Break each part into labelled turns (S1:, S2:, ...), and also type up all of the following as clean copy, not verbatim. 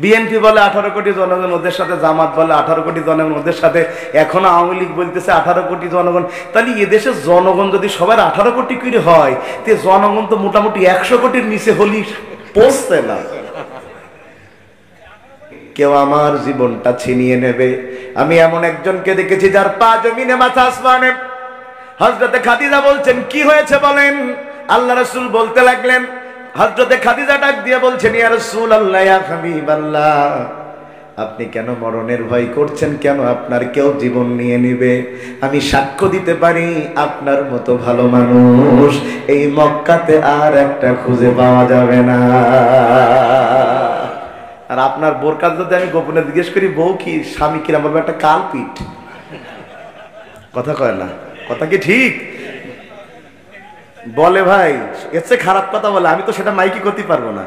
S1: BNP বলে 18 কোটি জনগণ ওদের সাথে, জামাত বলে 18 কোটি জনগণ ওদের সাথে, এখনো আওয়ামী লীগ বলতেছে 18 কোটি জনগণ। তাহলে এদেশের জনগণ যদি সবার 18 কোটি করে হয়, তে জনগণ তো মোটামুটি 100 কোটির নিচে হলি পৌঁছছে না। কেউ আমার জীবনটা ছিনিয়ে নেবে। আমি এমন একজনকে দেখেছি যার পা জমিনে মাথা আসমানে। হযরতে খাদিজা বলছেন, কি হয়েছে বলেন? আল্লাহ রাসূল বলতে লাগলেন, হযরতে খাদিজা ডাক দিয়ে বলছেন, ইয়া রাসূলুল্লাহ, ইয়া হাবিবাল্লাহ, আপনি কেন মরণের ভয় করছেন? কেন আপনার কেউ জীবন নিয়ে নিবে? আমি সাক্ষ্য দিতে পারি আপনার মতো ভালো মানুষ এই মক্কাতে আর একটা খুঁজে পাওয়া যাবে না। আর আপনার বোরকার যদি আমি গোপনে জিজ্ঞেস করি, বউ কি স্বামী কিরা, বলবো একটা কালপিট। কথা কয় না, কথা কি ঠিক বলে ভাই? এর চেয়ে খারাপ কথা বলে, আমি তো সেটা মাইকি করতে পারবো না।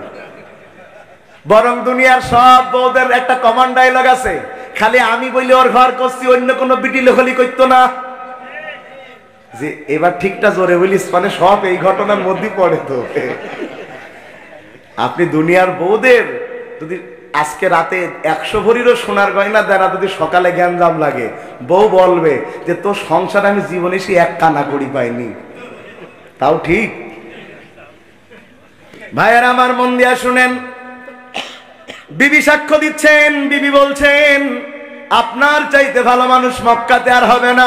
S1: বরং দুনিয়ার সব বউদের একটা কমন ডায়লগ আছে, খালি আমি বলি ওর ঘর করছি, অন্য কোনো বিটি লেখলি করতো না। যে এবার ঠিকটা জোরে বলিস, মানে সব এই ঘটনার মধ্যে পড়ে। তো আপনি দুনিয়ার বউদের যদি আজকে রাতে 100 ভরিরও সোনার গয়না দেনা যদি সকালে গ্যাঞ্জাম লাগে, বউ বলবে যে তোর সংসার আমি জীবনে সে এক কানা করি পাইনি। তাও ঠিক। ভাইয়েরা আমার, মন দিয়া শুনেন, বিবি সাক্ষ্য দিচ্ছেন। বিবি বলছেন, আপনার চাইতে ভালো মানুষ মক্কাতে আর হবে না।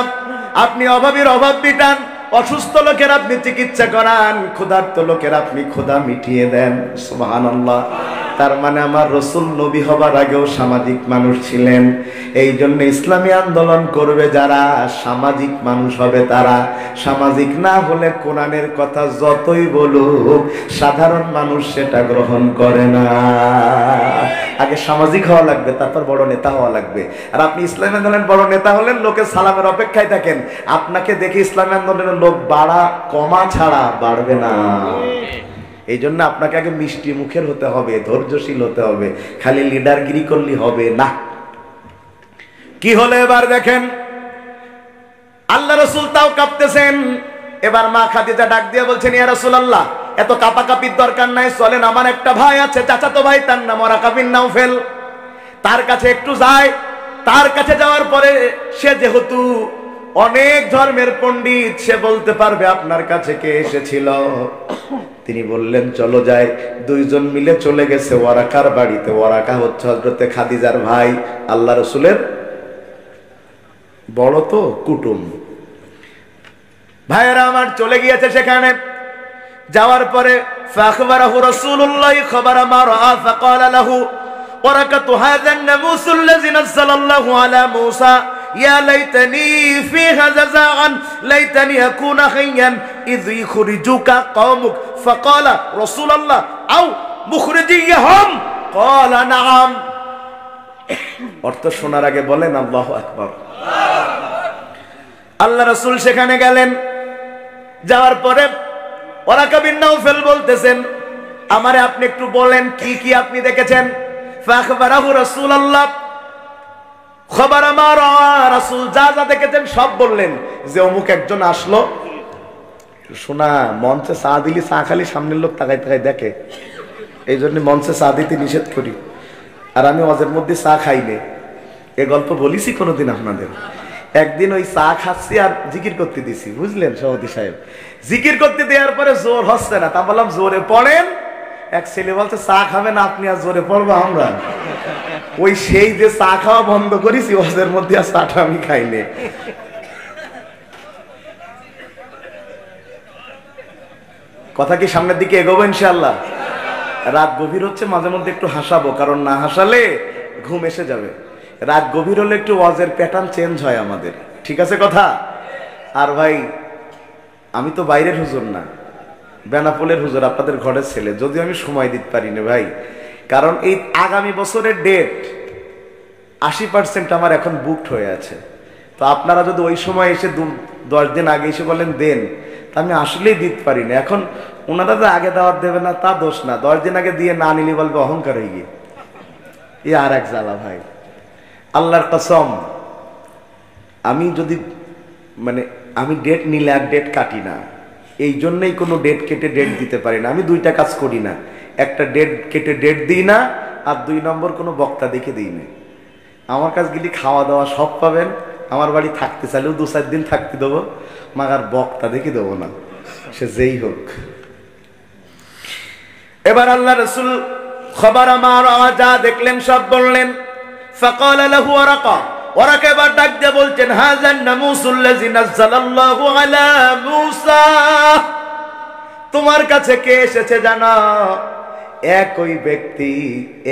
S1: আপনি অভাবীর অভাব মিটান, অসুস্থ লোকের আপনি চিকিৎসা করান, ক্ষুধার্ত লোকের আপনি ক্ষুধা মিটিয়ে দেন। সুবহানাল্লাহ। তার মানে আমার রাসূল নবী হবার আগেও সামাজিক মানুষ ছিলেন। এই জন্য ইসলামী আন্দোলন করবে যারা, সামাজিক মানুষ হবে তারা। সামাজিক না হলে কোরআনের কথা যতই বলুক সাধারণ মানুষ সেটা গ্রহণ করে না। আগে সামাজিক হওয়া লাগবে, তারপর বড় নেতা হওয়া লাগবে। আর আপনি ইসলামী আন্দোলনের বড় নেতা হলেন, লোকের সালামের অপেক্ষায় থাকেন। আপনাকে দেখে ইসলামী আন্দোলনের লোক বাড়া কমা ছাড়া বাড়বে না। এই জন্য আপনাকে আগে মিষ্টি মুখের হতে হবে, ধৈর্যশীল হতে হবে। খালি লিডারগিরি করলে হবে না। কি হলো এবার দেখেন, আল্লাহ রাসূল তাও কাঁপতেছেন। এবার মা খাদিজা ডাক দিয়ে বলছেন, ইয়া রাসূলুল্লাহ, এত কাঁপাকাপির দরকার নাই, চলেন আমার একটা ভাই আছে, চাচাতো ভাই, তার নাম ওয়ারাকা বিন নাওফেল, তার কাছে একটু যায়। তার কাছে যাওয়ার পরে সে যেহেতু অনেক ধর্মের পণ্ডিত, সে বলতে পারবে আপনার কাছে কে এসেছিল। তিনি বললেন চলো যাই। দুইজন মিলে চলে গেছে ওয়ারাকার বাড়িতে। ওয়ারাকা হচ্ছে হযরতে খাদিজার ভাই, আল্লাহ রাসূলের বড় তো কুটুম। ভাইয়েরা আমার, চলে গিয়েছে সেখানে। যাওয়ার পরে ফাখবারাহু রাসূলুল্লাহ খবরা মা রাআ ফাকালা লাহু ওয়ারাকাতু হাযা আন-নামুস আল্লাযী নাযালাল্লাহু আলা মূসা ইয়া লাইতানি ফীহা জাযাআন লাইতানি আকুনা হাইয়ান ইয ইখরিজুকা কওমুক ফাকালা রাসূলুল্লাহ আও মুখরিজিয়াহুম ক্বালা নাআম। অর্থ শোনার আগে বলেন আল্লাহু আকবার। আল্লাহ রাসূল সেখানে গেলেন। যাওয়ার পরে ওয়ারাকা বিন নাওফেল বলতেছেন, আমারে আপনি একটু বলেন কি কি আপনি দেখেছেন। ফাখবারাহু রাসূলুল্লাহ খবরা মা রাআ, রাসূল যা যা দেখেছেন সব বললেন। যে অমুক একজন আসলো। শোনা, মঞ্চে চা দিলি চা খালি সামনের লোক তাকাই তাকাই দেখে, এই জন্য মঞ্চে চা দিতে নিষেধ করি। আর আমি ওয়াজের মধ্যে চা খাইনি, এ গল্প বলিছি কোনোদিন আপনাদের। একদিন ওই চা খাচ্ছি আর জিকির করতে দিছি, বুঝলেন সভাপতি সাহেব। জিকির করতে দেওয়ার পরে জোর হচ্ছে না, তা বললাম জোরে পড়েন। এক ছেলে বলছে চা খাবেন আপনি, আর জোরে পড়বো আমরা। ওই সেই যে চা খাওয়া বন্ধ করেছি ওয়াজের মধ্যে, আর চাটা আমি খাইনি। কথা কি সামনের দিকে এগোবো ইনশাআল্লাহ? রাত গভীর হচ্ছে, মাঝে মধ্যে একটু হাসাবো, কারণ না হাসালে ঘুম এসে যাবে। রাত গভীর হলে একটু ওয়াজের প্যাটার্ন চেঞ্জ হয় আমাদের, ঠিক আছে কথা? আর ভাই, আমি তো বাইরের হুজুর না, বেনাপোলের হুজুর, আপনাদের ঘরের ছেলে। যদিও আমি সময় দিতে পারি না ভাই, কারণ এই আগামী বছরের ডেট 80% আমার এখন বুকড হয়ে আছে। তো আপনারা যদি ওই সময় এসে 10 দিন আগে এসে বলেন দেন, তা আমি আসলেই দিতে পারি না। এখন ওনারা তো আগে দাওয়াত দেবে না তা দোষ না, 10 দিন আগে দিয়ে না নিলে বলবে অহংকার হয়ে গিয়ে। এ আর এক জ্বালা ভাই। আল্লাহর কসম, আমি যদি আমি ডেট নিলে আর ডেট কাটি না, এই জন্যই কোনো ডেট কেটে ডেট দিতে পারি না। আমি দুইটা কাজ করি না, একটা ডেট কেটে ডেট দিই না, আর 2 নম্বর কোনো বক্তা দেখে দিই না। আমার কাছে গেলে খাওয়া দাওয়া সব পাবেন, আমার বাড়ি থাকতে চাইলেও 2-4 দিন থাকতে দেবো, মাগার বক্তা দেখে দেবো না, সে যেই হোক। এবার আল্লাহ রাসূল খবর আমার যা দেখলেন সব বললেন। ফাকাল লাহু ওয়ারাকা, ওয়ারাকা এবার ডাক দিয়ে বলছেন, হাযান নামুসুল্লাযী নাযালাল্লাহু আলা মূসা, তোমার কাছে কে এসেছে জানো? একই ব্যক্তি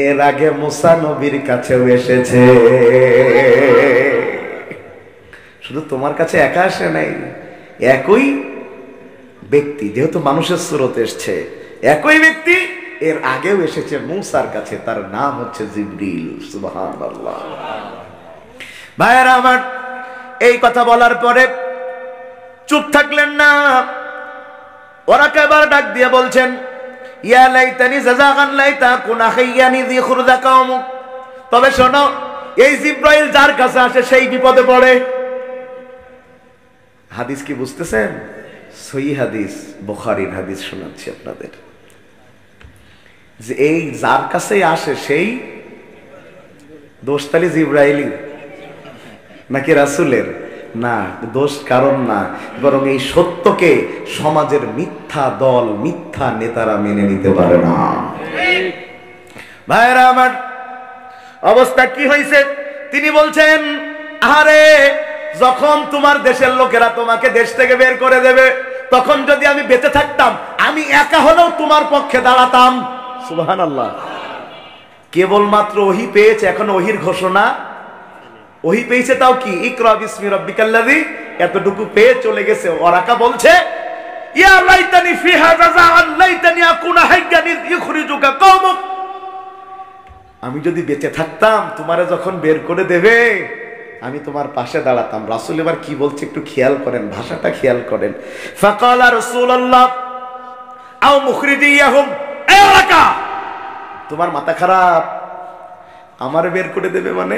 S1: এর আগে মুসা নবীর কাছেও এসেছে। শুধু তোমার কাছে একা আসে নাই, একই ব্যক্তি, যেহেতু মানুষের সুরতে এসছে, একই ব্যক্তি এর আগেও এসেছে মুসার কাছে, তার নাম হচ্ছে জিবরিল। সুবহানাল্লাহ। ভাইয়েরা আমার, এই কথা বলার পরে চুপ থাকলেন না। ওরা এবার ডাক দিয়ে বলছেন, ইয়া লাইতানি জাযাগান লাইতা কুনা খাইয়ানি যি খুরজা কাউমু, তবে শোনো, এই জিবরাইল যার কাছে আসে সেই বিপদে পড়ে। হাদিস কি বুঝতেছেন? সহিহ হাদিস, বুখারীর হাদিস শোনাচ্ছি আপনাদের, যে এই যার কাছে আসে সেই দোষ তালি জিবরাইলি নাকি রাসূলের? না, দোষ কারণ না, বরং এই সত্যকে সমাজের মিথ্যা দল, মিথ্যা নেতারা মেনে নিতে পারে না। ভাইরা আমার, অবস্থা কি হয়েছে তিনি বলছেন, আরে যখন তোমার দেশের লোকেরা তোমাকে দেশ থেকে বের করে দেবে, তখন যদি আমি বেঁচে থাকতাম, আমি একা হলেও তোমার পক্ষে দাঁড়াতাম। সুবহানাল্লাহ। কেবলমাত্র ওহী পেয়েছে, এখন ওহীর ঘোষণা, ওহী পেয়েছে তাও কি, ইকরা বিসমি রাব্বিকাল্লাযী, এতটুকু পেয়ে চলে গেছে। ওরাকা বলছে, ইয়া লাইতানি ফিহা জাযাআন লাইতানি আকুনা হাইয়ান ইখরিজুকা কওমুক, আমি যদি বেঁচে থাকতাম, তোমারে যখন বের করে দেবে আমি তোমার পাশে দাঁড়াতাম। রাসূল এবার কি বলছে একটু খেয়াল করেন, ভাষাটা খেয়াল করেন। ফাকালা রাসূলুল্লাহ আও মুখরিজিয়াহুম, এ ওরাকা, তোমার মাথা খারাপ? আমারে বের করে দেবে মানে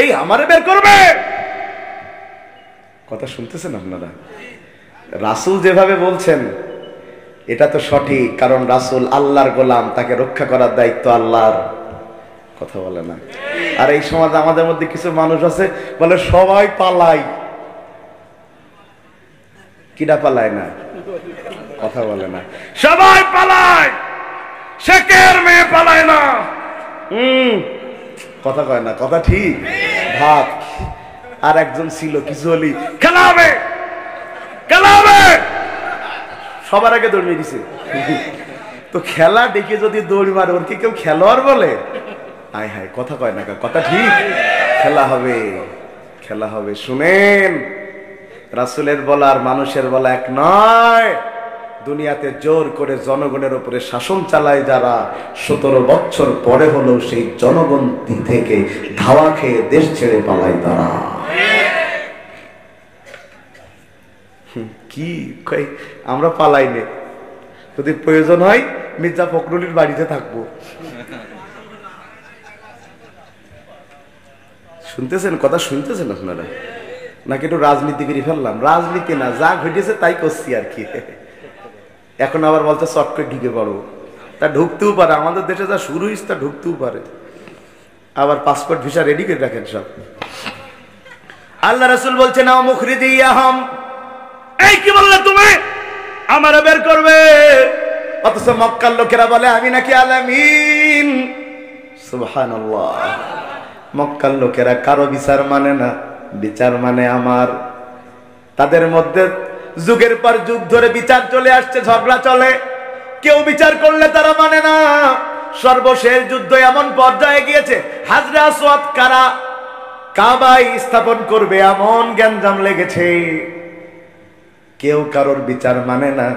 S1: এই আমারে বের করবে? কথা শুনতেছেন আপনারা? রাসূল যেভাবে বলছেন এটা তো সঠিক, কারণ রাসূল আল্লাহর গোলাম, তাকে রক্ষা করার দায়িত্ব আল্লাহর। কথা বলে না? আর এই সমাজে আমাদের মধ্যে কিছু মানুষ আছে বলে সবাই পালাই, কিডা পালায় না? কথা বলে না, সবাই পালায়, শেখের মেয়ে পালায় না। কথা কয় না, কথা ঠিক। ভাব আর একজন ছিল, কিছু হলি খেলাবে খেলাবে, সবার আগে দৌড় দিছে। তো খেলা ডেকে যদি দৌড় মারে, ওর কি কেউ খেলোয়াড় বলে? আয় হায়, কথা কয় না, কথা ঠিক। খেলা হবে, খেলা হবে। শুনেন, রাসূলের বলা আর মানুষের বলা এক নয়। দুনিয়াতে জোর করে জনগণের উপরে শাসন চালায় যারা, 17 বছর পরে হলেও সেই জনগণ থেকে ধাওয়া খেয়ে দেশ ছেড়ে পালায় তারা। কি কই, আমরা পালাই নে, যদি প্রয়োজন হয় মির্জা ফখরুলের বাড়িতে থাকবো। শুনতেছেন? কথা শুনতেছেন আপনারা? নাকি একটু রাজনীতি করে ফেললাম? রাজনীতি না, যা ঘটেছে তাই করছি আর কি। এখন আবার বলতে চট করে ঢুকে পড়বো, তা ঢুকতেও পারে, আমাদের দেশে যা শুরু হয়েছে তা ঢুকতেও পারে। আবার পাসপোর্ট ভিসা রেডি করে রাখেন সব। আল্লাহ রাসূল বলছেন, নাও মুখরিজিয়াহুম, এই কি বললে তুমি? আমারে বের করবে? অথচ মক্কার লোকেরা বলে আমি নাকি আলামিন। সুবহানাল্লাহ। মক্কার লোকেরা কারো বিচার মানে না, বিচার মানে আমার। তাদের মধ্যে যুগের পর যুগ ধরে বিচার চলে আসছে, ঝগড়া চলে, কেউ বিচার করলে তারা মানে না। সর্বশেষ যুদ্ধ এমন পর্যায়ে গিয়েছে, হাজরে আসওয়াদ কারা কাবায় স্থাপন করবে এমন গ্যাঞ্জাম লেগেছে, কেউ কারোর বিচার মানে না।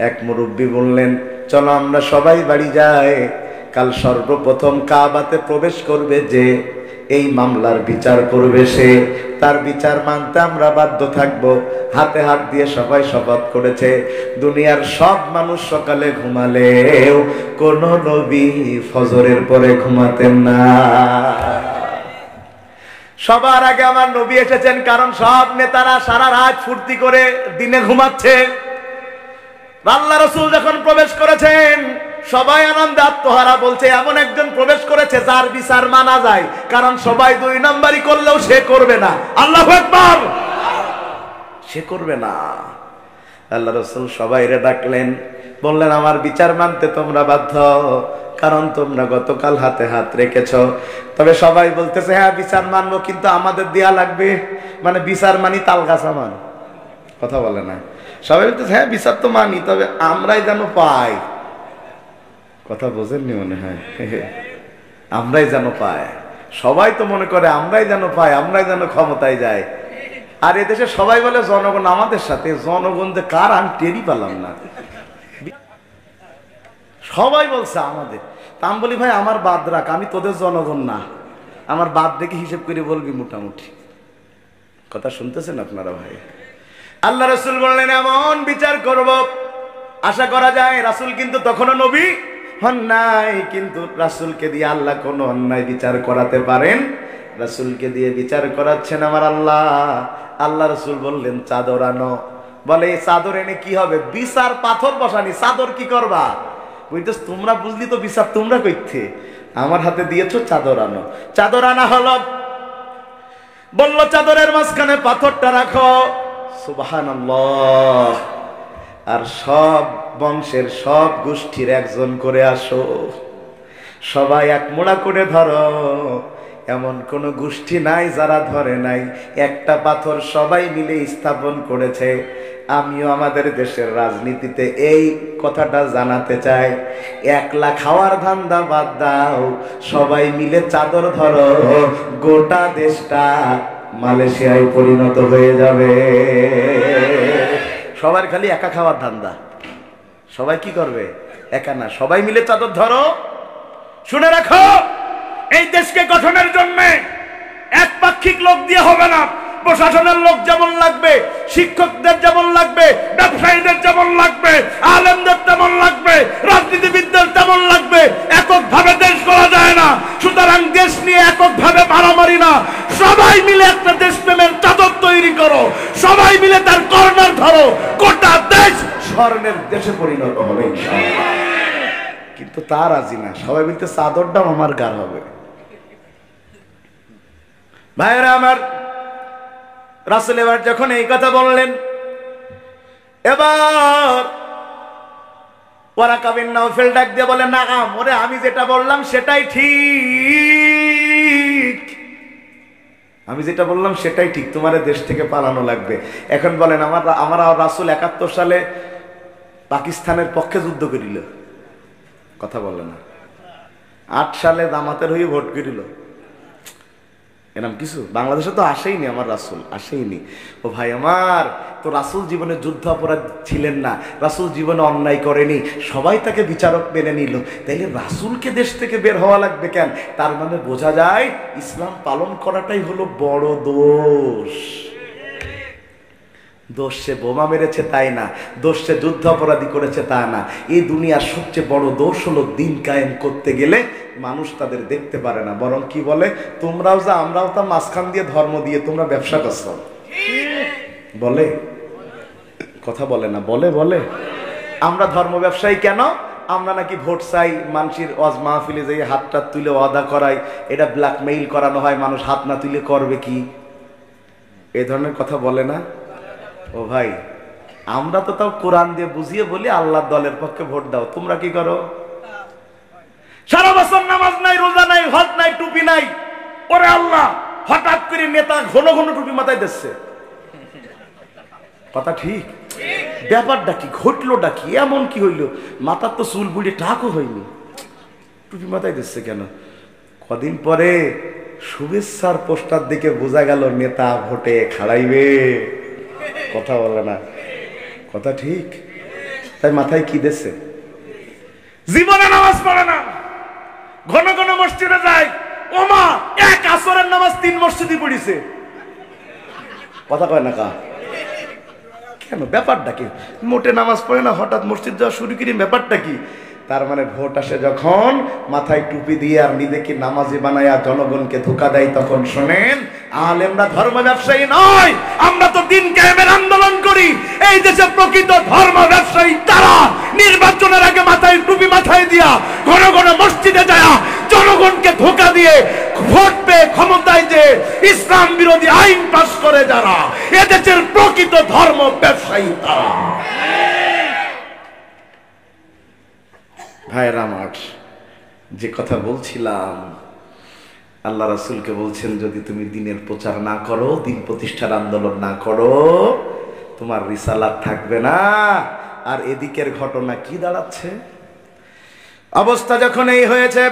S1: এক মুরব্বী বললেন, চলো আমরা সবাই বাড়ি যাই, কাল সর্বপ্রথম কাবাতে প্রবেশ করবে যে, এই মামলার বিচার করবে সে, তার বিচার মানতে আমরা বাধ্য থাকব। হাতে হাত দিয়ে সবাই শপথ করেছে, দুনিয়ার সব মানুষ সকালে ঘুমালেও কোন নবী ফজরের পরে ঘুমাতেন না। সবার আগে আমার নবী এসেছেন, কারণ সব নেতারা সারা রাত ফুর্তি করে দিনে ঘুমাচ্ছে। আল্লাহ রাসূল যখন প্রবেশ করেছেন, সবাই আনন্দে আত্মহারা, বলছে এমন একজন প্রবেশ করেছে যার বিচার মানা যায়, কারণ সবাই 2 নাম্বারই করলেও সে করবে না। আল্লাহু আকবার, সে করবে না। আল্লাহ রাসূল সবাইরে ডাকলেন, বললেন আমার বিচার মানতে তোমরা বাধ্য, কারণ তোমরা গতকাল হাতে হাত রেখেছো। তবে সবাই বলতেছে হ্যাঁ বিচার মানবো, কিন্তু আমাদের দেয়া লাগবে, মানে বিচার মানি তালগাছা মান, কথা বলে না। সবাই বলতেছে হ্যাঁ বিচার তো মানি, তবে আমরাই যেন পাই। কথা বোঝেননি মনে হয়, আমরাই যেন পাই। সবাই তো মনে করে আমরাই যেন পাই, আমরাই যেন ক্ষমতায় যাই। আর এদেশে সবাই বলে জনগণ আমাদের সাথে, জনগণ যে কার আমি টেরই পেলাম না। সবাই বলছে আমাদের, তা আমি বলি ভাই আমার বাদ রাখ, আমি তোদের জনগণ না, আমার বাদ রেখে হিসেব করে বলবি মোটামুটি। কথা শুনতেছেন আপনারা ভাই? আল্লাহ রাসূল বললেন এমন বিচার করব, আশা করা যায় রাসূল কিন্তু তখনও নবী হন নাই, কিন্তু রাসূলকে দিয়ে আল্লাহ কোন অন্যায় বিচার করাতে পারেন। রাসূলকে দিয়ে বিচার করাচ্ছেন আমার আল্লাহ। আল্লাহ রাসূল বললেন চাদর আনো। বলে এই চাদর এনে কি হবে? বিচার পাথর বসানি, চাদর কি করবা? বুঝতেছ? তোমরা বুঝলি তো বিচার তোমরা কইতে, আমার হাতে দিয়েছো, চাদর আনো। চাদর আনা হলো, বলল চাদরের মাঝখানে পাথরটা রাখো। সুবহানাল্লাহ। আর সব বংশের সব গোষ্ঠীর একজন করে আসো, সবাই এক মোড়া করে ধরো। এমন কোন গোষ্ঠী নাই যারা ধরে নাই, একটা পাথর সবাই মিলে স্থাপন করেছে। আমিও আমাদের দেশের রাজনীতিতে এই কথাটা জানাতে চাই, একলা খাওয়ার ধান্দা বাদ দাও, সবাই মিলে চাদর ধরো, গোটা দেশটা মালয়েশিয়ায় পরিণত হয়ে যাবে। সবার খালি একা খাওয়ার ধান্দা, সবাই কি করবে? একা না, সবাই মিলে চাদর ধরো। শুনে রাখো, এই দেশকে গঠনের জন্য একপাক্ষিক লোক দিয়ে হবে না। প্রশাসনের লোক যেমন লাগবে, শিক্ষকদের যেমন লাগবে, ব্যবসায়ীদের যেমন লাগবে, আলেমদের তেমন লাগবে, রাজনীতিবিদদের তেমন লাগবে। এককভাবে দেশ করা যায় না, সুতরাং দেশ নিয়ে এককভাবে মারামারি না, সবাই মিলে একটা দেশপ্রেমের চাদর তৈরি করো, সবাই মিলে তার কর্নার ধরো, গোটা দেশ স্বর্ণের দেশে পরিণত হবে ইনশাআল্লাহ। কিন্তু তা রাজি না, সবাই বলতে চাদরটা আমার গার হবে। ভাইরা আমার, রাসূল এবার যখন এই কথা বললেন, এবার ওয়ারাকা বিন নাওফেল ডাক দিয়ে বলে না, ওরে আমি যেটা বললাম সেটাই ঠিক, আমি যেটা বললাম সেটাই ঠিক, তোমার দেশ থেকে পালানো লাগবে। এখন বলেন আমার রাসূল 71 সালে পাকিস্তানের পক্ষে যুদ্ধ করিল, কথা বলে না। 8 সালে জামাতের হয়ে ভোট করিল, এরকম কিছু বাংলাদেশে তো আসেইনি, আমার রাসূল আসেইনি। ও ভাই আমার, তো রাসূল জীবনে যুদ্ধ অপরাধ ছিলেন না, রাসূল জীবনে অন্যায় করেনি, সবাই তাকে বিচারক মেনে নিল, তাইলে রাসূলকে দেশ থেকে বের হওয়া লাগবে কেন? তার মানে বোঝা যায় ইসলাম পালন করাটাই হলো বড় দোষ। দোষ সে বোমা মেরেছে তাই না, দোষ সে যুদ্ধ অপরাধী করেছে তা না। এই দুনিয়ার সবচেয়ে বড় দোষ হলো দিন কায়েম করতে গেলে মানুষ তাদের দেখতে পারে না, বরং কি বলে, তোমরাও যা আমরাও তা, মাঝখান দিয়ে ধর্ম দিয়ে তোমরা ব্যবসা করছো বলে, কথা বলে না, বলে বলে আমরা ধর্ম ব্যবসায়ী কেন? আমরা নাকি ভোট চাই, মানুষের ওয়াজ মাহফিলে যাই হাতটা তুলে ওয়াদা করাই, এটা ব্ল্যাকমেইল করানো হয়, মানুষ হাত না তুলে করবে কি, এই ধরনের কথা বলে না। ও ভাই, আমরা তো তাও কোরআন দিয়ে বুঝিয়ে বলি আল্লাহর দলের পক্ষে ভোট দাও, তোমরা কি করো? সারা বছর নামাজ নাই, রোজা নাই, হজ নাই, টুপি নাই, ওরে আল্লাহ হঠাৎ করে নেতা ঘন ঘন টুপি মাথায় দিচ্ছে, কথা ঠিক? ব্যাপারটা কি, ঘটলোটা কি, এমন কি হইল? মাথার তো চুল বুড়ে টাকও হয়নি, টুপি মাথায় দিচ্ছে কেন? কদিন পরে শুভেচ্ছার পোস্টার দিকে বোঝা গেল নেতা ভোটে খাড়াইবে, কথা বলে না, কথা ঠিক? তাই মাথায় কি দিচ্ছে? জীবনে নামাজ পড়ে না, ঘন ঘন মসজিদে যায়, ওমা এক আসরের নামাজ 3 মসজিদে পড়িছে, কথা কয় না কা? কেন? ব্যাপারটা কি? মোটে নামাজ পড়ে না, হঠাৎ মসজিদ যাওয়া শুরু করি, ব্যাপারটা কি? তার মানে ভোট আসে যখন মাথায় টুপি দিয়ে আর নিজেকে নামাজি বানায়া জনগণকে ধোঁকা দেয়, তখন শোনেন আলেমরা ধর্ম ব্যবসায়ী নয়, আমরা তো দিন কায়েমের আন্দোলন করি। এই দেশে প্রকৃত ধর্ম ব্যবসায়ী তারা নির্বাচনের আগে মাথায় টুপি মাথায় দিয়া ঘন ঘন মসজিদে যায় জনগণকে ধোঁকা দিয়ে ভোট পেয়ে ক্ষমতায় যে ইসলাম বিরোধী আইন পাস করে যারা, এদেশের প্রকৃত ধর্ম ব্যবসায়ী তারা। ভাইরা আমার, যে কথা বলছিলাম, আল্লাহ রাসূলকে বলছেন যদি তুমি দিনের প্রচার না করো, দিন প্রতিষ্ঠার আন্দোলন না করো, তোমার রিসালাত থাকবে না। আর এদিকের ঘটনা কি দাঁড়াচ্ছে? অবস্থা যখন এই হয়েছে,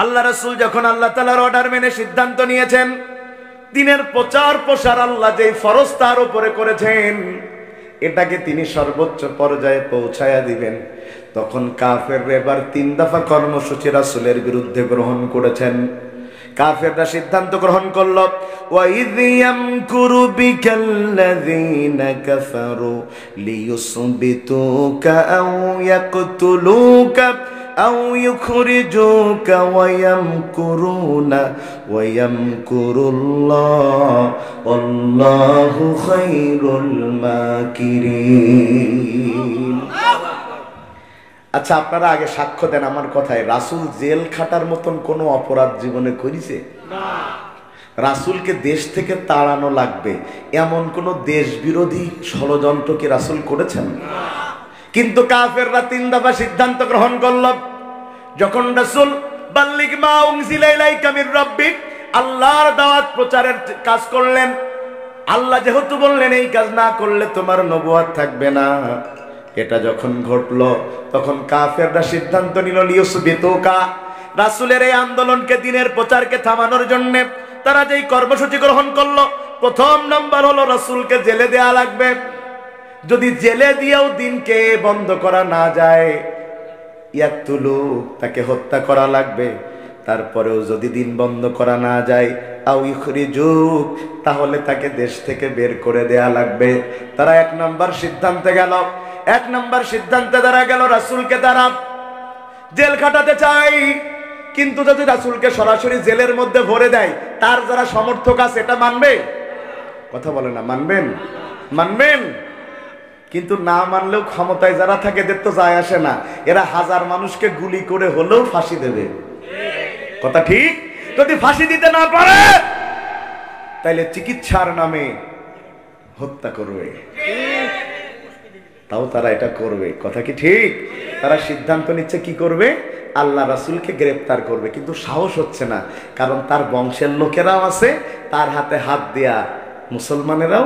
S1: আল্লাহ রাসূল যখন আল্লাহ তাআলার অর্ডার মেনে সিদ্ধান্ত নিয়েছেন দিনের প্রচার প্রসার আল্লাহ যেই ফরজ তার উপরে করেছেন এটাকে তিনি সর্বোচ্চ পর্যায়ে পৌঁছায়া দিবেন, তখন কাফেররা এবার 3 দফা কর্মসূচি রাসূলের বিরুদ্ধে গ্রহণ করেছেন। কাফেররা সিদ্ধান্ত গ্রহণ করল, ওয়াইয ইয়ামকুরু বিকাল্লাযীনা কাফারু লিয়ুসবিতুকা আও ইয়াকতুলুকা আও ইউখরিজুকা ওয়া ইয়ামকুরুনা ওয়া ইয়ামকুরুল্লাহ আল্লাহু খায়রুল মাকিরিন। আচ্ছা, আপনারা আগে সাক্ষ্য দেন আমার কথায়, রাসূল জেল খাটার মতন কোনো অপরাধ জীবনে করেছে? রাসূলকে দেশ থেকে তাড়ানো লাগবে এমন কোন দেশ বিরোধী ষড়যন্ত্র কি রাসূল করেছেন? কিন্তু কাফেররা 3 দফা সিদ্ধান্ত গ্রহণ করল। যখন রাসূল বাল্লিগ মা উনজিলা ইলাইকা মির রাব্বিক, আল্লাহর দাওয়াত প্রচারের কাজ করলেন, আল্লাহ যেহেতু বললেন এই কাজ না করলে তোমার নবুয়ত থাকবে না, এটা যখন ঘটলো তখন কাফেররা সিদ্ধান্ত নিল লিয়ুসবিতুকা, রাসূলের এই আন্দোলনকে, দিনের প্রচারকে থামানোর জন্য তারা যেই কর্মসূচি গ্রহণ করলো, প্রথম নাম্বার হলো রাসূলকে জেলে দেয়া লাগবে। যদি জেলে দিয়েও দিনকে বন্ধ করা না যায়, ইয়াকতুলু, তাকে হত্যা করা লাগবে। তারপরেও যদি দিন বন্ধ করা না যায়, আও ইখরিজুক, তাহলে তাকে দেশ থেকে বের করে দেয়া লাগবে। তারা 1 নম্বর সিদ্ধান্তে গেল। 1 নম্বর সিদ্ধান্তে তারা গেল রাসূলকে তারা জেল খাটাতে চাই, কিন্তু যদি রাসূলকে সরাসরি জেলের মধ্যে ভরে দেয়, তার যারা সমর্থক আছে এটা মানবে? কথা বলে না, মানবেন? মানবেন? কিন্তু না মানলেও ক্ষমতায় যারা থাকে এদের তো যায় আসে না, এরা 1000 মানুষকে গুলি করে হলেও ফাঁসি দেবে। কথা ঠিক? যদি ফাঁসি দিতে না পারে তাইলে চিকিৎসার নামে হত্যা করবে, তাও তারা এটা করবে। কথা কি ঠিক? তারা সিদ্ধান্ত নিচ্ছে কি করবে? আল্লাহ রাসূলকে গ্রেফতার করবে, কিন্তু সাহস হচ্ছে না, কারণ তার বংশের লোকেরাও আছে, তার হাতে হাত দেয়া মুসলমানেরাও।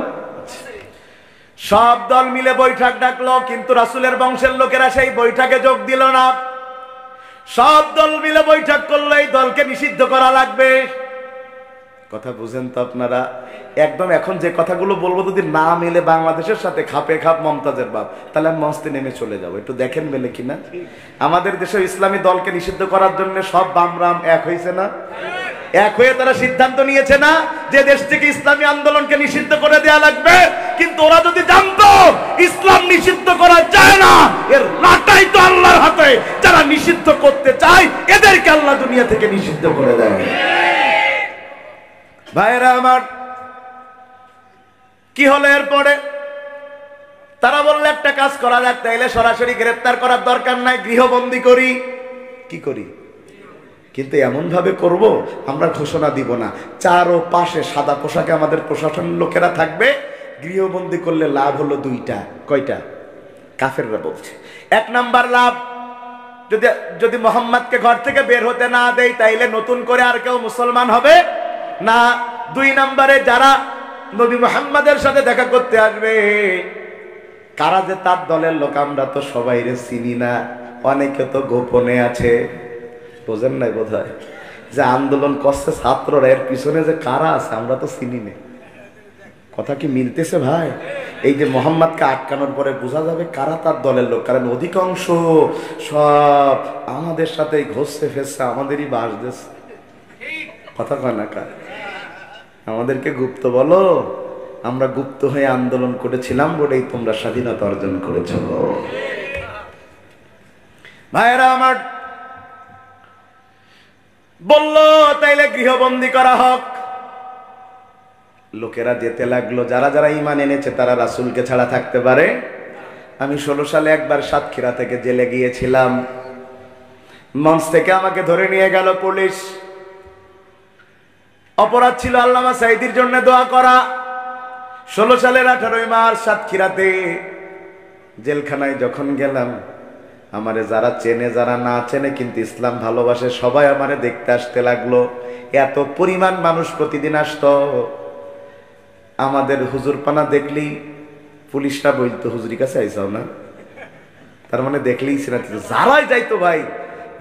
S1: সব দল মিলে বৈঠক ডাকলো, কিন্তু রাসূলের বংশের লোকেরা সেই বৈঠকে যোগ দিল না। সব দল মিলে বৈঠক করলো এই দলকে নিষিদ্ধ করা লাগবে। কথা বুঝেন তো আপনারা? একদম এখন যে কথাগুলো বলবো যদি না মিলে বাংলাদেশের সাথে খাপে খাপ মমতাজের বাপ, তাহলে আমি মঞ্চে নেমে চলে যাবো। একটু দেখেন মেলে কিনা। আমাদের দেশে ইসলামী দলকে নিষিদ্ধ করার জন্য সব বামরাম এক হয়েছে না? এক হয়ে তারা সিদ্ধান্ত নিয়েছে না যে দেশ থেকে ইসলামী আন্দোলনকে নিষিদ্ধ করে দেয়া লাগবে। কিন্তু ওরা যদি জানতো ইসলাম নিষিদ্ধ করা যায় না, এর লাটাই তো আল্লাহর হাতে। যারা নিষিদ্ধ করতে চায় এদেরকে আল্লাহ দুনিয়া থেকে নিষিদ্ধ করে দেয়। ভাইরা আমার, কি হলো এরপরে? তারা বললে একটা কাজ করা যাক, তাইলে সরাসরি গ্রেফতার করার দরকার নাই, গৃহবন্দী করি। কি করি? কিন্তু এমন ভাবে করব, আমরা ঘোষণা দিব না, চারো পাশে সাদা পোশাকে আমাদের প্রশাসনের লোকেরা থাকবে। গৃহবন্দী করলে লাভ হলো 2টা। কয়টা? কাফেররা বলছে 1 নাম্বার লাভ, যদি মুহাম্মদকে ঘর থেকে বের হতে না দেয় তাইলে নতুন করে আর কেউ মুসলমান হবে না। 2 নম্বরে যারা নবী মুহাম্মদের সাথে দেখা করতে আসবে, কারা যে তার দলের লোক আমরা তো সবাইরে চিনি না, অনেকে তো গোপনে আছে। বোঝেন নাই বোধহয় যে আন্দোলন করছে ছাত্ররা, এর পিছনে যে কারা আছে আমরা তো চিনি না। কথা কি মিলতেছে ভাই? এই যে মুহাম্মদকে আটকানোর পরে বোঝা যাবে কারা তার দলের লোক, কারণ অধিকাংশ সব আমাদের সাথে ঘষছে ফেসছে, আমাদেরই বাস দিচ্ছে। কথা কয় না কার? আমাদেরকে গুপ্ত বলো, আমরা গুপ্ত হয়ে আন্দোলন করেছিলাম বলেই তোমরা স্বাধীনতা অর্জন করেছ। ভাইরা আমার, বলল তাইলে গৃহবন্দী করা হোক। লোকেরা যেতে লাগলো, যারা যারা ঈমান এনেছে তারা রাসূলকে ছাড়া থাকতে পারে। আমি 16 সালে একবার সাতক্ষীরা থেকে জেলে গিয়েছিলাম, মঞ্চ থেকে আমাকে ধরে নিয়ে গেল পুলিশ। অপরাধ ছিল আল্লামা সাঈদীর জন্য দোয়া করা। 16 সালের 18 মার্চ সাতক্ষীরাতে জেলখানায় যখন গেলাম, আমারে যারা চেনে যারা না চেনে কিন্তু ইসলাম ভালোবাসে সবাই আমারে দেখতে আসতে লাগলো। এত পরিমাণ মানুষ প্রতিদিন আসতো। আমাদের হুজুরপানা দেখলেই পুলিশরা বলতো, হুজুরি কাছে আইসাও না, তার মানে দেখলেই সিনা দিত। যারাই যাইতো ভাই,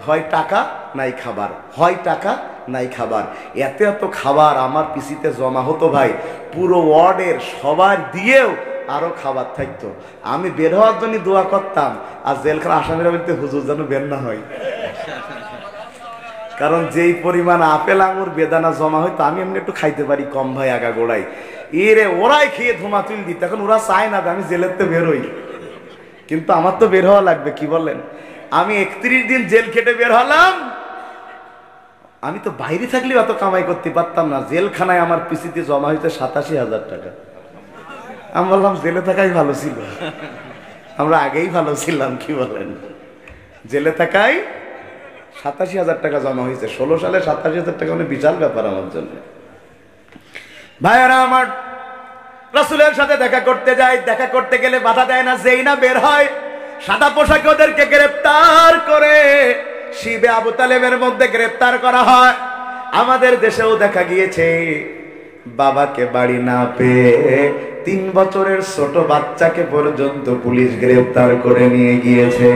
S1: হয় টাকা নাই খাবার, হয় টাকা নাই খাবার। এত এত খাবার আমার পিসিতে জমা হতো ভাই, পুরো ওয়ার্ডের সবার দিয়েও আরো খাবার থাকতো। আমি বের হওয়ার জন্য দোয়া করতাম, আর জেলখানা আসামিরা বলতে হুজুর যেন বের না হয়, কারণ যেই পরিমাণ আপেল আঙুর বেদানা জমা হইতো আমি এমনি একটু খাইতে পারি কম ভাই, আগা গোড়াই এরে ওরাই খেয়ে ধুমা তুল দিত। এখন ওরা চায় না আমি জেলের তো বেরোই, কিন্তু আমার তো বের হওয়া লাগবে, কি বলেন? আমি 31 দিন জেল খেটে বের হলাম। আমি তো বাইরে থাকলেও এত কামাই করতে পারতাম না। জেলখানায় আমার পিসিতে জমা হইতে 87,000 টাকা। আমি বললাম জেলে থাকাই ভালো ছিল, আমরা আগেই ভালো ছিলাম, কি বলেন? জেলে থাকাই 87,000 টাকা জমা হয়েছে। 16 সালে 87,000 টাকা মানে বিশাল ব্যাপার আমার জন্য। ভাইয়ারা আমার, রাসূলের সাথে দেখা করতে যাই, দেখা করতে গেলে বাধা দেয় না, যেই না বের হয় সাদা পোশাকে ওদেরকে গ্রেফতার করে শিবে আবু তালেবের মধ্যে গ্রেফতার করা হয়। আমাদের দেশেও দেখা গিয়েছে, বাবাকে বাড়ি না পেয়ে 3 বছরের ছোট বাচ্চাকে পর্যন্ত পুলিশ গ্রেফতার করে নিয়ে গিয়েছে।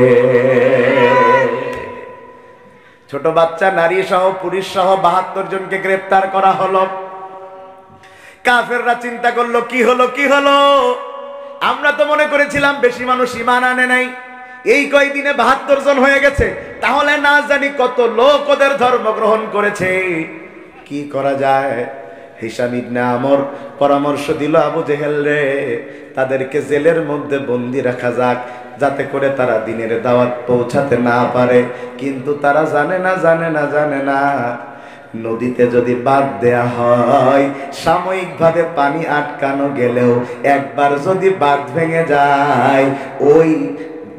S1: ছোট বাচ্চা, নারী সহ পুরুষ সহ 72 জনকে গ্রেফতার করা হলো। কাফেররা চিন্তা করলো কি হলো, কি হলো? আমরা তো মনে করেছিলাম বেশি মানুষ ঈমান আনে নাই, এই কয়দিনে 72 জন হয়ে গেছে, তাহলে না জানি কত লোক ওদের ধর্ম গ্রহণ করেছে। কি করা যায়? হিশাম ইবনে আমর পরামর্শ দিল, আবু জেহেল রে, তাদেরকে জেলের মধ্যে বন্দি রাখা যাক, যাতে করে তারা দ্বীনের দাওয়াত পৌঁছাতে না পারে। কিন্তু তারা জানে না নদীতে যদি বাঁধ দেয়া হয়, সাময়িকভাবে পানি আটকানো গেলেও একবার যদি বাঁধ ভেঙে যায়, ওই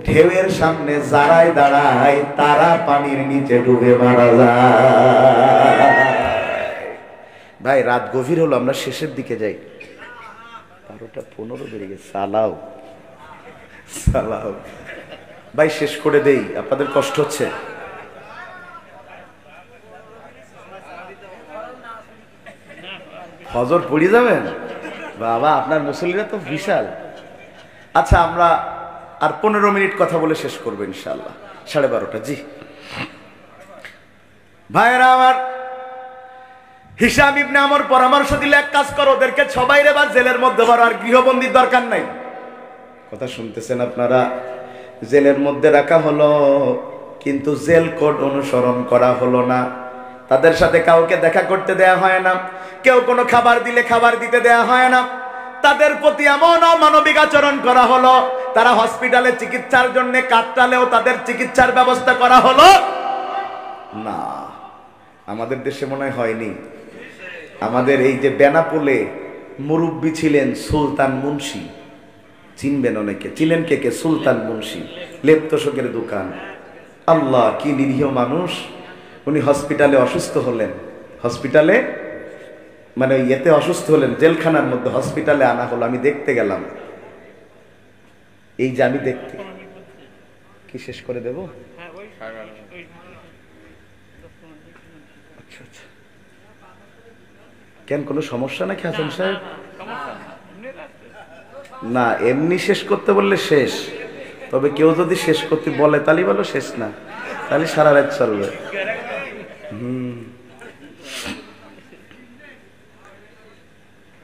S1: ঢেউয়ের সামনে যারাই দাঁড়ায় তারা পানির নিচে ডুবে মারা যায়। ভাই রাত গভীর হলো, আমরা শেষের দিকে যাই। 12:15 বেড়ে গেছে। সালাও ভাই, শেষ করে দেই, আপনাদের কষ্ট হচ্ছে। ফজর পড়ে যাবেন বাবা, আপনার মুসল্লিরা তো বিশাল। আচ্ছা, আমরা আর 15 মিনিট কথা বলে শেষ করবো ইনশাআল্লাহ, 12:30। জি ভাইরা আমার, হিশাম ইবনে আমর পরামর্শ দিলে, এক কাজ করো, ওদেরকে সবাই রে বা জেলের মধ্যে ভরো, আর গৃহবন্দির দরকার নাই। কথা শুনতেছেন আপনারা? জেলের মধ্যে রাখা হলো, কিন্তু জেল কোড অনুসরণ করা হলো না। তাদের সাথে কাউকে দেখা করতে দেয়া হয় না, কেউ কোনো খাবার দিলে খাবার দিতে দেয়া হয় না। তাদের প্রতি এমন অমানবিক আচরণ করা হলো, তারা হসপিটালে চিকিৎসার জন্য কাটটালেও তাদের চিকিৎসার ব্যবস্থা করা হলো না। আমাদের দেশে মনে হয়নি। আমাদের এই যে বেনাপোলে মুরব্বী ছিলেন সুলতান মুন্সি, চিনবেন অনেকে, চিনেন কে কে? সুলতান মুন্সি, লেপ্তশোকের দোকান। আল্লাহ, কি নিরীহ মানুষ! উনি হসপিটালে অসুস্থ হলেন, হসপিটালে মানে ইয়েতে অসুস্থ হলেন, জেলখানার মধ্যে হসপিটালে আনা হলো। আমি দেখতে গেলাম, এই যে আমি দেখতে, কি শেষ করে দেব? আচ্ছা আচ্ছা, কেন কোনো সমস্যা নাকি হাসান সাহেব? না, এমনি শেষ করতে বললে শেষ, তবে কেউ যদি শেষ করতে বলে তাহলে বলো শেষ না, তাহলে সারা রাত চলবে।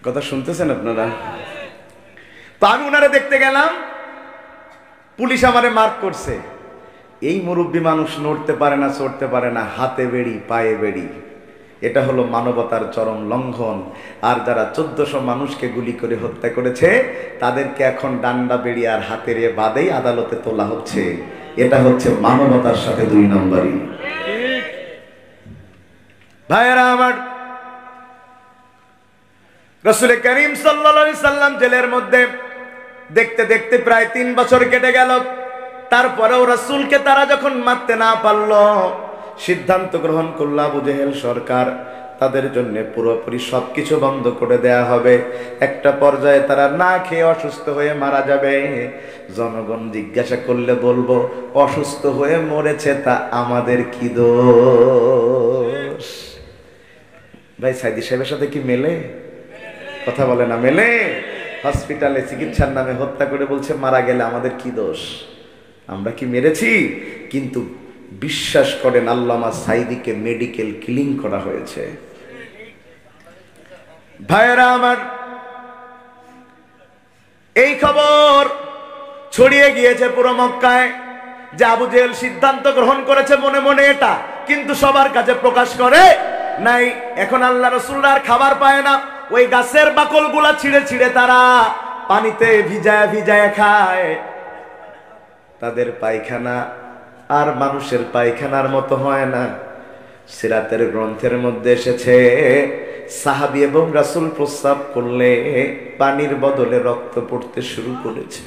S1: কথা শুনতেছেন আপনারা? তো আমি উনারে দেখতে গেলাম, পুলিশ আমারে মার্ক করছে। এই মুরব্বী মানুষ নড়তে পারে না, চড়তে পারে না, হাতে বেড়ি পায়ে বেড়ি। এটা হলো মানবতার চরম লঙ্ঘন। আর যারা 1400 মানুষকে গুলি করে হত্যা করেছে, তাদেরকে এখন ডান্ডা বেড়ি আর হাতের বাঁধেই আদালতে তোলা হচ্ছে। এটা হচ্ছে মানবতার সাথে 2 নম্বরই। ভাইরা আমার, রাসূল করিম সাল্লাল্লাহু আলাইহি সাল্লাম জেলের মধ্যে দেখতে দেখতে প্রায় 3 বছর কেটে গেল। তারপরেও রাসূলকে তারা যখন মারতে না পারল, সিদ্ধান্ত গ্রহণ করল আবু জেহেল সরকার তাদের জন্য পুরোপুরি সবকিছু বন্ধ করে দেয়া হবে। একটা পর্যায়ে তারা না খেয়ে অসুস্থ হয়ে মারা যাবে। জনগণ জিজ্ঞাসা করলে বলবো, অসুস্থ হয়ে মরেছে, তা আমাদের কি দোষ? ভাই সাইদি সাহেবের সাথে কি মেলে? কথা বলে না, মেলে? হসপিটালে চিকিৎসার নামে হত্যা করে বলছে মারা গেলে আমাদের কি দোষ? আমরা কি মেরেছি? কিন্তু বিশ্বাস করেন, আল্লামা সাইদিকে মেডিকেল কিলিং করা হয়েছে। ভাইয়েরা আমার, এই খবর ছড়িয়ে গিয়েছে পুরো মক্কায় যে আবু জেহেল সিদ্ধান্ত গ্রহণ করেছে মনে মনে এটা, কিন্তু সবার কাছে প্রকাশ করে নাই। এখন আল্লাহ রাসূলরা আর খাবার পায় না, ওই গাছের বাকলগুলা ছিঁড়ে ছিঁড়ে তারা পানিতে ভিজায় ভিজায় খায়। তাদের পায়খানা আর মানুষের পায়খানার মতো হয় না। সিরাতের গ্রন্থের মধ্যে এসেছে, সাহাবী এবং রাসূল প্রস্রাব করলে পানির বদলে রক্ত পড়তে শুরু করেছে।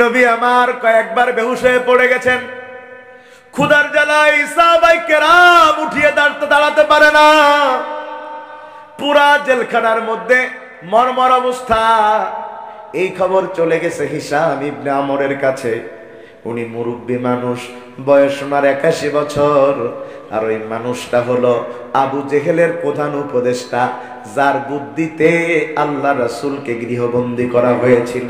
S1: নবী আমার কয়েকবার বেহুশ হয়ে পড়ে গেছেন। ক্ষুধার জ্বালায় সাহাবায়ে কেরাম উঠিয়ে দাঁড়াতে পারে না। পুরা জেলখানার মধ্যে মরমর অবস্থা। এই খবর চলে গেছে হিশাম ইবনে আমরের কাছে। উনি মুরব্বী মানুষ, বয়স ওনার 81 বছর। আর ওই মানুষটা হলো আবু জেহেলের প্রধান উপদেষ্টা, যার বুদ্ধিতে আল্লাহ রাসূলকে গৃহবন্দী করা হয়েছিল।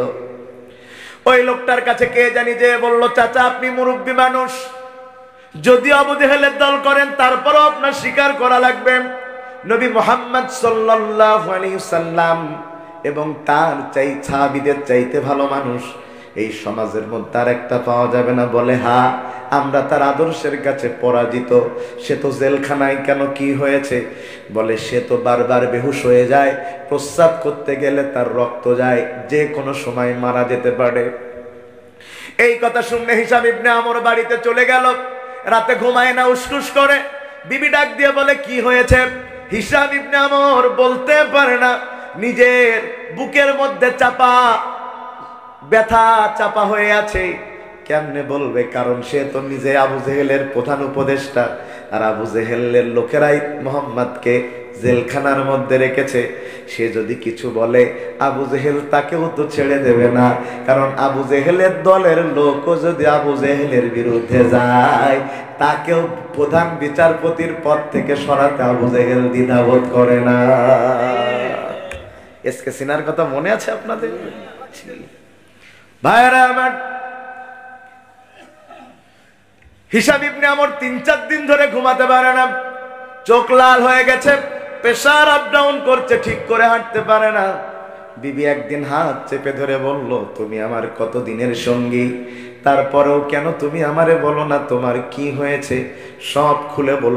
S1: ওই লোকটার কাছে কে জানি যে বলল, চাচা আপনি মুরব্বী মানুষ, যদি আবু জেহেলের দল করেন তারপরও আপনার স্বীকার করা লাগবে নবী মুহাম্মদ সাল্লাল্লাহু আলাইহি সাল্লাম এবং তার সাহাবীদের চাইতে ভালো মানুষ এই সমাজের মধ্যে আর একটা পাওয়া যাবে না। বলে, হ্যাঁ আমরা তার আদর্শের কাছে পরাজিত। সে তো জেলখানায় কেন, কি হয়েছে? বলে, সে তো বারবার বেহুশ হয়ে যায়, প্রস্রাব করতে গেলে তার রক্ত যায়, যে কোনো সময় মারা যেতে পারে। এই কথা শুনে হিশাম ইবনে আমর বাড়িতে চলে গেল। রাতে ঘুমায় না, উসকুস করে। বিবি ডাক দিয়ে বলে, কি হয়েছে? হিশাম ইবনে আমর বলতে পারে না, নিজের বুকের মধ্যে চাপা ব্যথা চাপা হয়ে আছে। কেমনে বলবে? কারণ সে তো নিজে আবু জেহেলের প্রধান উপদেষ্টা, আর আবু জেহেলের লোকেরাই মোহাম্মদকে জেলখানার মধ্যে রেখেছে। সে যদি কিছু বলে আবু জেহেল তাকেও তো ছেড়ে দেবে না, কারণ আবু জেহেলের দলের লোকও যদি আবু জেহেলের বিরুদ্ধে যায়, তাকেও প্রধান বিচারপতির পদ থেকে সরাতে আবু জেহেল দ্বিধাবোধ করে না। এসকে সিনার কথা মনে আছে আপনাদের? ভাইরা আমার, হিশাম ইবনে আমর 3-4 দিন ধরে ঘুমাতে পারে না। চোখ লাল হয়ে গেছে, প্রেসার আপ ডাউন করছে, ঠিক করে হাঁটতে পারে না। বিবি একদিন হাত চেপে ধরে বলল, তুমি আমার কত দিনের সঙ্গী, তারপরেও কেন তুমি আমারে বলো না তোমার কি হয়েছে? সব খুলে বল।